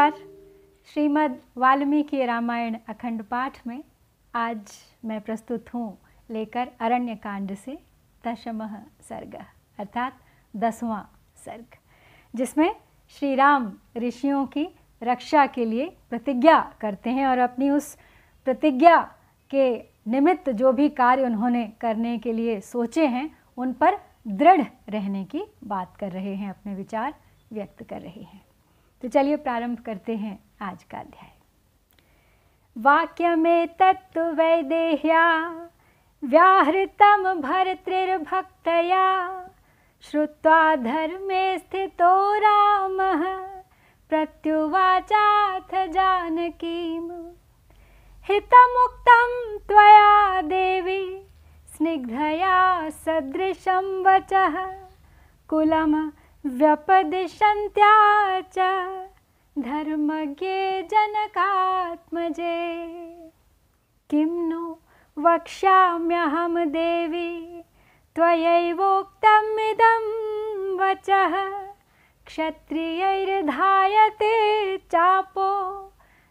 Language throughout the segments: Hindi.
नमस्कार। श्रीमद् वाल्मीकि रामायण अखंड पाठ में आज मैं प्रस्तुत हूँ लेकर अरण्य कांड से दशमः सर्ग अर्थात 10वां सर्ग, जिसमें श्री राम ऋषियों की रक्षा के लिए प्रतिज्ञा करते हैं और अपनी उस प्रतिज्ञा के निमित्त जो भी कार्य उन्होंने करने के लिए सोचे हैं उन पर दृढ़ रहने की बात कर रहे हैं, अपने विचार व्यक्त कर रहे हैं। तो चलिए प्रारंभ करते हैं आज का अध्याय। वाक्य में तत्व वैदेह्या व्याहृतम भर्तृर्भक्तया श्रुत्वा धर्मे स्थितो रामः प्रत्युवाचाथ जानकीम् हितमुक्तं त्वया देवी स्निग्धया सदृशं वचः कुलं व्यपदिशन्त्या च धर्मज्ञे जनकात्मजे। किं नु वक्ष्याम्यहं देवी त्वयैवोक्तमिदं वचः क्षत्रियैर्धायते चापो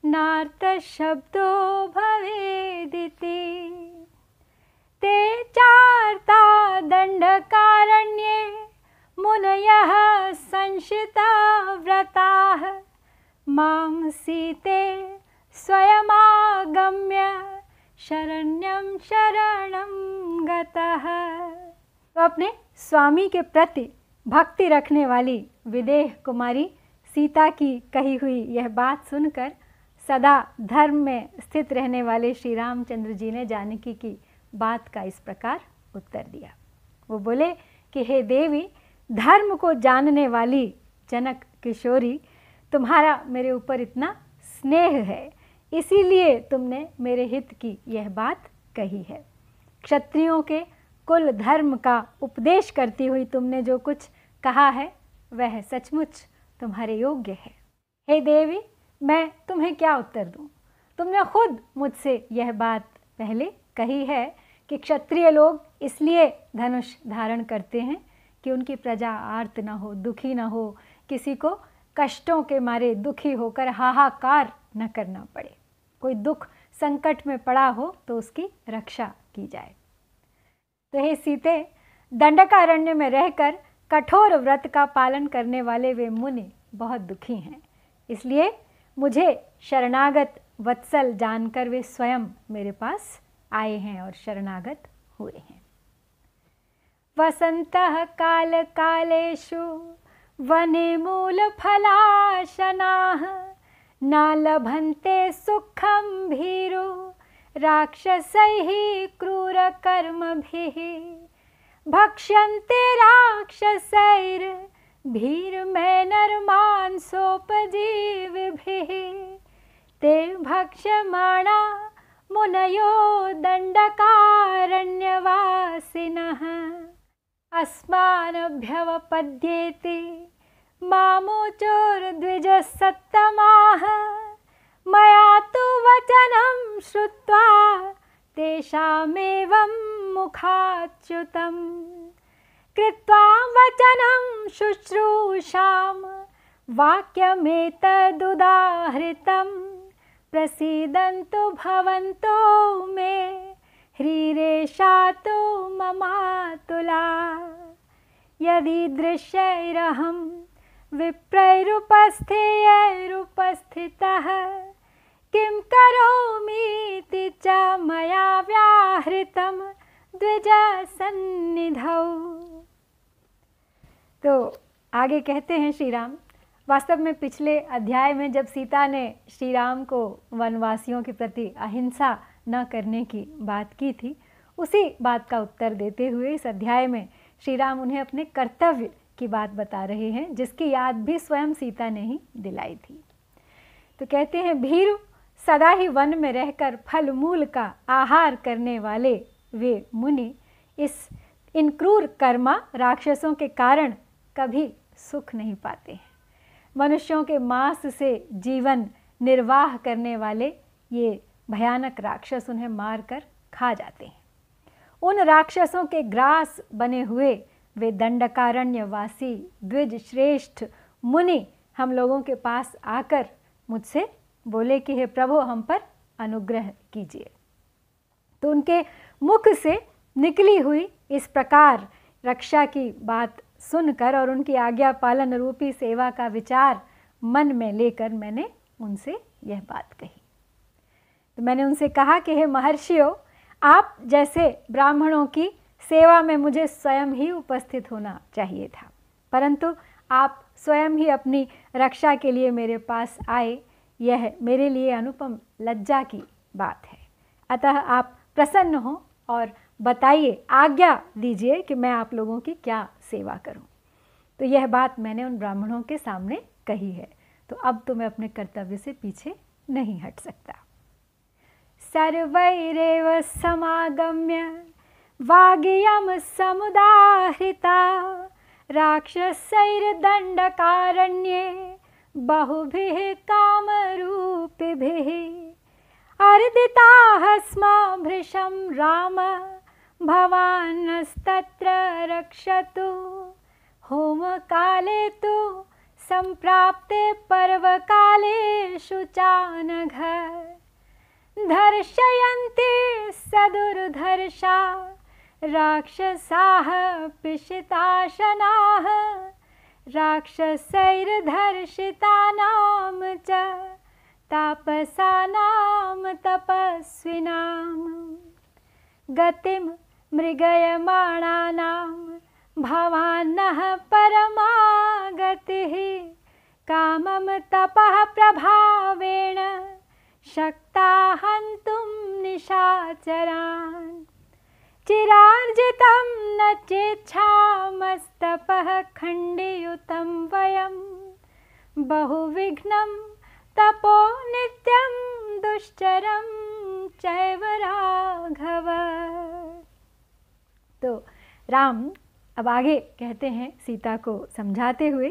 नार्तशब्दो भवेदिति। ते चार्ता दण्डकारण्ये मुनयः संशितव्रताः मां सीते स्वयमागम्य शरण्यं शरणं गतः। तो अपने स्वामी के प्रति भक्ति रखने वाली विदेह कुमारी सीता की कही हुई यह बात सुनकर सदा धर्म में स्थित रहने वाले श्री रामचंद्र जी ने जानकी की बात का इस प्रकार उत्तर दिया। वो बोले कि हे देवी, धर्म को जानने वाली जनक किशोरी, तुम्हारा मेरे ऊपर इतना स्नेह है, इसीलिए तुमने मेरे हित की यह बात कही है। क्षत्रियों के कुल धर्म का उपदेश करती हुई तुमने जो कुछ कहा है वह सचमुच तुम्हारे योग्य है। हे देवी, मैं तुम्हें क्या उत्तर दूं? तुमने खुद मुझसे यह बात पहले कही है कि क्षत्रिय लोग इसलिए धनुष धारण करते हैं कि उनकी प्रजा आर्त न हो, दुखी न हो, किसी को कष्टों के मारे दुखी होकर हाहाकार न करना पड़े, कोई दुख संकट में पड़ा हो तो उसकी रक्षा की जाए। तो हे सीते, दंडकारण्य में रहकर कठोर व्रत का पालन करने वाले वे मुनि बहुत दुखी हैं, इसलिए मुझे शरणागत वत्सल जानकर वे स्वयं मेरे पास आए हैं और शरणागत हुए हैं। वसंतः काल कालेषु वने मूलफलाशनाः न लभन्ते सुखं भीरु राक्षसैः क्रूरकर्मभिः भक्ष्यन्ते राक्षसैर्भीर्मेनर्मांसोपजीविभिः ते भक्ष्यमाणा मुनयो दण्डकारण्यवासिनः अस्मानभ्यवपद्येति मामोचोर्द्विजसत्तमाः मया तु वचनं श्रुत्वा तेषामेवं मुखाच्युतं कृत्वा वचनं शुश्रूषां वाक्यमेतदुदाहृतं प्रसीदन्तु भवन्तो मे ह्रीरेषा तु ममातुला। यदि दृश्यैरहं विप्रैरुपस्थेयैरुपस्थितः किं करोमीति च मया व्याहृतं द्विजसन्निधौ। तो आगे कहते हैं श्री राम, वास्तव में पिछले अध्याय में जब सीता ने श्री राम को वनवासियों के प्रति अहिंसा न करने की बात की थी, उसी बात का उत्तर देते हुए इस अध्याय में श्री राम उन्हें अपने कर्तव्य की बात बता रहे हैं, जिसकी याद भी स्वयं सीता ने ही दिलाई थी। तो कहते हैं, भीरु सदा ही वन में रहकर फल मूल का आहार करने वाले वे मुनि इन क्रूर कर्मा राक्षसों के कारण कभी सुख नहीं पाते हैं। मनुष्यों के मांस से जीवन निर्वाह करने वाले ये भयानक राक्षस उन्हें मारकर खा जाते हैं। उन राक्षसों के ग्रास बने हुए वे दंडकारण्यवासी द्विज श्रेष्ठ मुनि हम लोगों के पास आकर मुझसे बोले कि हे प्रभु हम पर अनुग्रह कीजिए। तो उनके मुख से निकली हुई इस प्रकार रक्षा की बात सुनकर और उनकी आज्ञा पालन रूपी सेवा का विचार मन में लेकर मैंने उनसे यह बात कही। तो मैंने उनसे कहा कि हे महर्षियों, आप जैसे ब्राह्मणों की सेवा में मुझे स्वयं ही उपस्थित होना चाहिए था, परंतु आप स्वयं ही अपनी रक्षा के लिए मेरे पास आए, यह मेरे लिए अनुपम लज्जा की बात है। अतः आप प्रसन्न हो और बताइए, आज्ञा दीजिए कि मैं आप लोगों की क्या सेवा करूं। तो यह बात मैंने उन ब्राह्मणों के सामने कही है। तो अब तो मैं अपने कर्तव्य से पीछे नहीं हट सकता। सर्वैरेव समागम्य वाग्यम समुदाहृता राक्षसैर्दण्डकारण्ये बहुभिः कामरूपिभिः अर्दिताः स्म भृशं राम भवानस्तत्र रक्षतु। होमकाले तु सम्प्राप्ते पर्वकालेषु चानघ धर्षयन्ति सदुर्धर्षा राक्षसाः पिशिताशनाः राक्षसैर्धर्षितानां च तापसानां तपस्विनां गतिं मृगयमाणानां भवान्नः परमागतिः कामं तपः प्रभावेण शक्ता हन्तुं निशाचरान् चिरार्जितं न चेच्छामस्तपः खण्डियुतं वयं बहुविघ्नं तपो नित्यं दुश्चरं चैव राघव। तो राम अब आगे कहते हैं सीता को समझाते हुए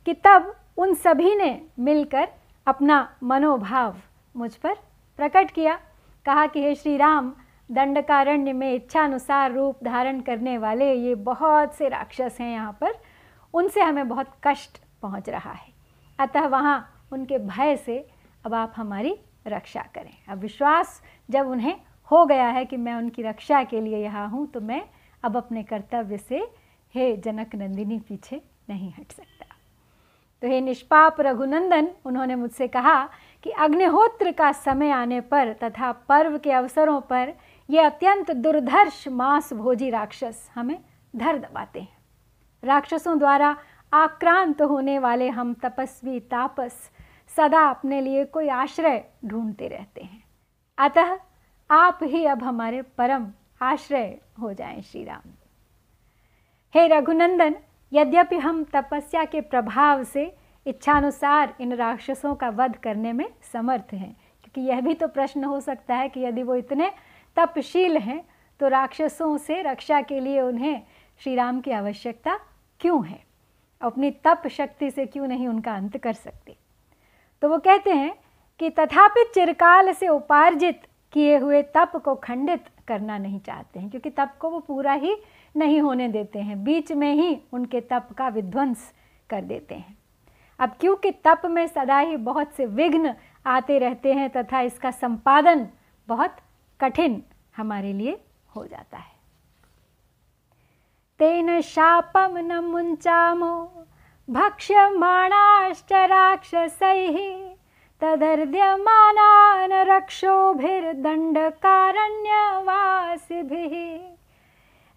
कि तब उन सभी ने मिलकर अपना मनोभाव मुझ पर प्रकट किया। कहा कि हे श्री राम, दंडकारण्य में इच्छानुसार रूप धारण करने वाले ये बहुत से राक्षस हैं यहाँ पर, उनसे हमें बहुत कष्ट पहुँच रहा है। अतः वहाँ उनके भय से अब आप हमारी रक्षा करें। अब विश्वास जब उन्हें हो गया है कि मैं उनकी रक्षा के लिए यहाँ हूँ, तो मैं अब अपने कर्तव्य से हे जनक नंदिनी पीछे नहीं हट सकता। तो हे निष्पाप रघुनंदन, उन्होंने मुझसे कहा कि अग्निहोत्र का समय आने पर तथा पर्व के अवसरों पर ये अत्यंत दुर्धर्ष मांस भोजी राक्षस हमें धर दबाते हैं। राक्षसों द्वारा आक्रांत होने वाले हम तपस्वी तापस सदा अपने लिए कोई आश्रय ढूंढते रहते हैं। अतः आप ही अब हमारे परम आश्रय हो जाएं श्री राम। हे रघुनंदन, यद्यपि हम तपस्या के प्रभाव से इच्छानुसार इन राक्षसों का वध करने में समर्थ हैं, क्योंकि यह भी तो प्रश्न हो सकता है कि यदि वो इतने तपशील हैं तो राक्षसों से रक्षा के लिए उन्हें श्री राम की आवश्यकता क्यों है, अपनी तप शक्ति से क्यों नहीं उनका अंत कर सकते। तो वो कहते हैं कि तथापि चिरकाल से उपार्जित किए हुए तप को खंडित करना नहीं चाहते हैं, क्योंकि तप को वो पूरा ही नहीं होने देते हैं, बीच में ही उनके तप का विध्वंस कर देते हैं। अब क्योंकि तप में सदा ही बहुत से विघ्न आते रहते हैं तथा इसका संपादन बहुत कठिन हमारे लिए हो जाता है। तेन शापम न मुंचामो भक्ष्यमाणाश्च राक्षसैः तदर्ध्यमानान् रक्षोभिर्दण्डकारण्यवासिभिः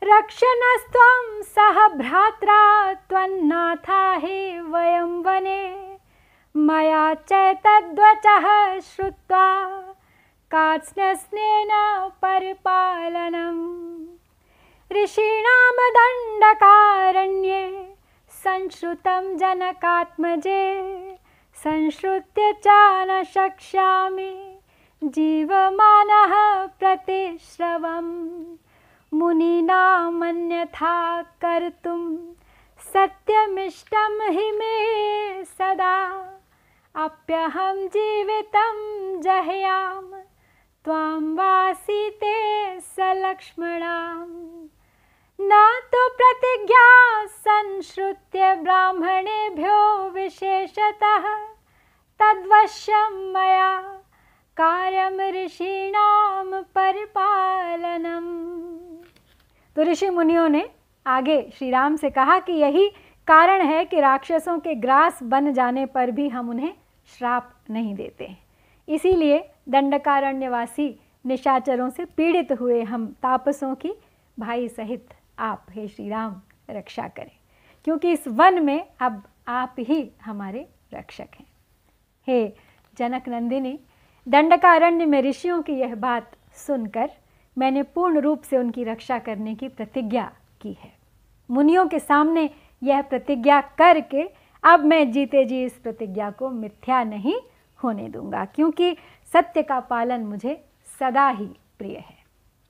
रक्षणस्त्वं सह भ्रात्रा त्वन्नाथा हि वयं वने मया चैतद्वचः श्रुत्वा कार्त्स्नस्नेन परिपालनम् ऋषीणां दण्डकारण्ये संश्रुतं जनकात्मजे संश्रुत्य च न शक्ष्यामि जीवमानः प्रतिश्रवम् मुनीनामन्यथा कर्तुं सत्यमिष्टं हि मे सदा अप्यहं जीवितं जह्याम त्वां वासीते सलक्ष्मणाम् न तो प्रतिज्ञा संश्रुत्य ब्राह्मणेभ्यो विशेषतः तद्वश्यं मया कार्यम ऋषीणाम परिपालनम। तो ऋषि मुनियों ने आगे श्री राम से कहा कि यही कारण है कि राक्षसों के ग्रास बन जाने पर भी हम उन्हें श्राप नहीं देते हैं। इसीलिए दंडकारण्यवासी निशाचरों से पीड़ित हुए हम तापसों की भाई सहित आप हे श्री राम रक्षा करें, क्योंकि इस वन में अब आप ही हमारे रक्षक हैं। हे जनक नंदिनी, दंडकारण्य में ऋषियों की यह बात सुनकर मैंने पूर्ण रूप से उनकी रक्षा करने की प्रतिज्ञा की है। मुनियों के सामने यह प्रतिज्ञा करके अब मैं जीते जी इस प्रतिज्ञा को मिथ्या नहीं होने दूंगा, क्योंकि सत्य का पालन मुझे सदा ही प्रिय है।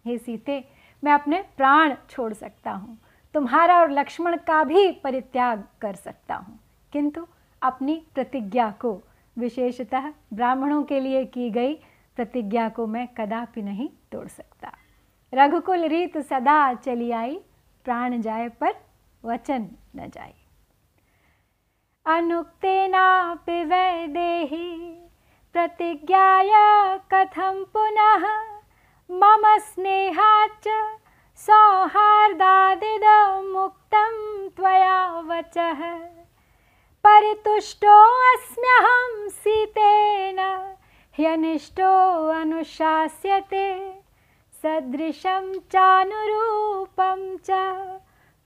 हे सीते, मैं अपने प्राण छोड़ सकता हूँ, तुम्हारा और लक्ष्मण का भी परित्याग कर सकता हूँ, किंतु अपनी प्रतिज्ञा को, विशेषतः ब्राह्मणों के लिए की गई प्रतिज्ञा को मैं कदापि नहीं तोड़ सकता। रघुकुल रीत सदा चली आई, प्राण जाए पर वचन न जाए। अनुक्तेनापि वैदेही प्रतिज्ञाय कथं पुनः मम स्नेहाच्च सौहार्दादिदमुक्तं त्वया वचः। परितुष्टोऽस्म्यहं सीतेन ह्यनिष्टो अनुशास्यते सदृशं चानुरूपं च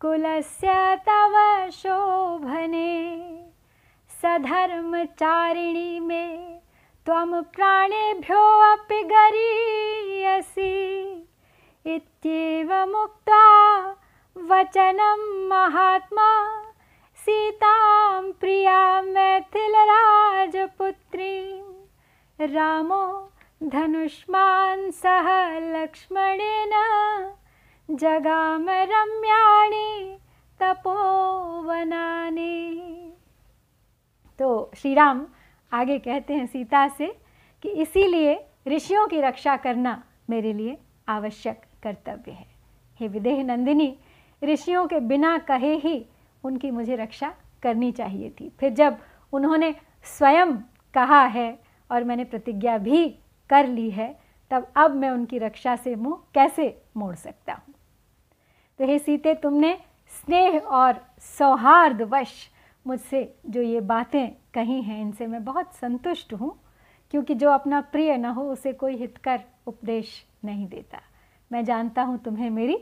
कुलस्य तव शोभने। सधर्मचारिणी मे त्वं प्राणेभ्योऽपि गरीयसि। इत्येवमुक्त्वा वचनं महात्मा सीतां प्रियां मैथिलराजपुत्रीं रामो धनुष्मान् सह लक्ष्मणेन जगाम रम्याणि तपोवनानि। तो श्री राम आगे कहते हैं सीता से कि इसीलिए ऋषियों की रक्षा करना मेरे लिए आवश्यक कर्तव्य है। हे विदेह नंदिनी, ऋषियों के बिना कहे ही उनकी मुझे रक्षा करनी चाहिए थी। फिर जब उन्होंने स्वयं कहा है और मैंने प्रतिज्ञा भी कर ली है, तब अब मैं उनकी रक्षा से मुंह कैसे मोड़ सकता हूँ। तो हे सीते, तुमने स्नेह और सौहार्दवश मुझसे जो ये बातें कही हैं, इनसे मैं बहुत संतुष्ट हूँ, क्योंकि जो अपना प्रिय न हो उसे कोई हितकर उपदेश नहीं देता। मैं जानता हूँ तुम्हें मेरी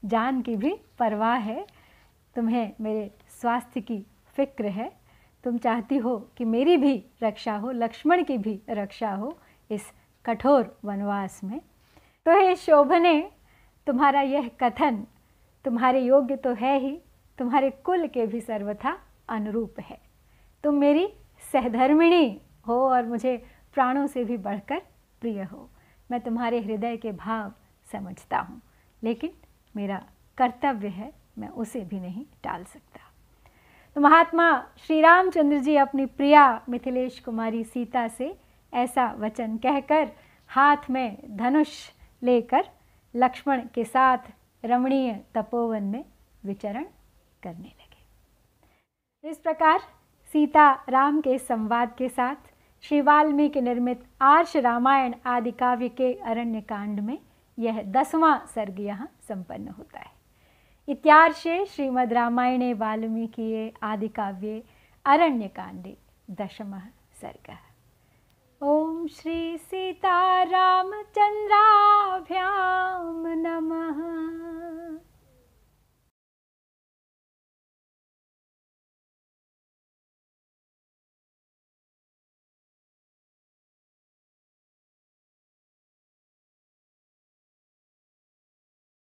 जान की भी परवाह है, तुम्हें मेरे स्वास्थ्य की फिक्र है। तुम चाहती हो कि मेरी भी रक्षा हो, लक्ष्मण की भी रक्षा हो इस कठोर वनवास में। तो हे शोभने, तुम्हारा यह कथन तुम्हारे योग्य तो है ही, तुम्हारे कुल के भी सर्वथा अनुरूप है। तुम मेरी सहधर्मिणी हो और मुझे प्राणों से भी बढ़कर प्रिय हो। मैं तुम्हारे हृदय के भाव समझता हूँ, लेकिन मेरा कर्तव्य है, मैं उसे भी नहीं टाल सकता। तो महात्मा श्री रामचंद्र जी अपनी प्रिया मिथिलेश कुमारी सीता से ऐसा वचन कहकर हाथ में धनुष लेकर लक्ष्मण के साथ रमणीय तपोवन में विचरण करने लगे। इस प्रकार सीता राम के संवाद के साथ श्री वाल्मीकि निर्मित आर्ष रामायण आदि काव्य के अरण्य कांड में यह 10वां सर्ग यहाँ संपन्न होता है। इत्यार्षे श्रीमद् रामायणे वाल्मीकिये आदि काव्ये अरण्य कांडे 10वां सर्गः। ओम श्री सीता रामचंद्राभ्याम नमः।